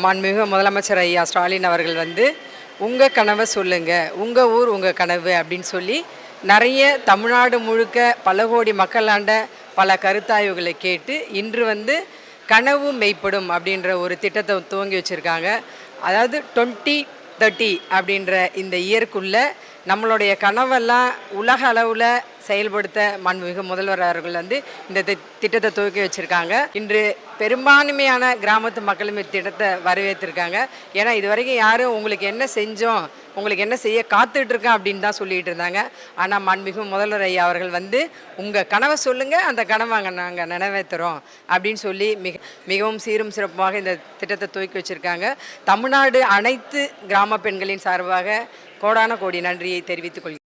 மாண்புமிகு முதலமைச்சர் ஐயா ஸ்டாலின் அவர்கள் வந்து உங்கள் கனவை சொல்லுங்கள், உங்கள் ஊர் உங்கள் கனவு அப்படின்னு சொல்லி நிறைய தமிழ்நாடு முழுக்க பல கோடி மக்களாண்ட பல கருத்தாய்வுகளை கேட்டு இன்று வந்து கனவு மெய்ப்படும் அப்படின்ற ஒரு திட்டத்தை துவங்கி வச்சுருக்காங்க. அதாவது 2030 அப்படின்ற இந்த இயற்குள்ளே நம்மளுடைய கனவெல்லாம் உலக அளவில் செயல்படுத்த மாண்புமிகு முதல்வர் அவர்கள் வந்து இந்த திட்டத்தை துவக்கி வச்சுருக்காங்க. இன்று பெரும்பான்மையான கிராமத்து மக்களும் திட்டத்தை வரவேற்றிருக்காங்க. ஏன்னா இது வரைக்கும் யாரும் உங்களுக்கு என்ன செஞ்சோம், உங்களுக்கு என்ன செய்ய காத்துட்ருக்கேன் அப்படின்னு தான் சொல்லிகிட்டு இருந்தாங்க. ஆனால் மாண்புமிகு முதல்வர் ஐயா அவர்கள் வந்து உங்கள் கனவை சொல்லுங்கள், அந்த கனவை நாங்கள் நிறைவேற்றுறோம் அப்படின்னு சொல்லி மிகவும் சீரும் சிறப்பாக இந்த திட்டத்தை துவக்கி வச்சுருக்காங்க. தமிழ்நாடு அனைத்து கிராம பெண்களின் சார்பாக கோடான கோடி நன்றியை தெரிவித்துக் கொள்கிறேன்.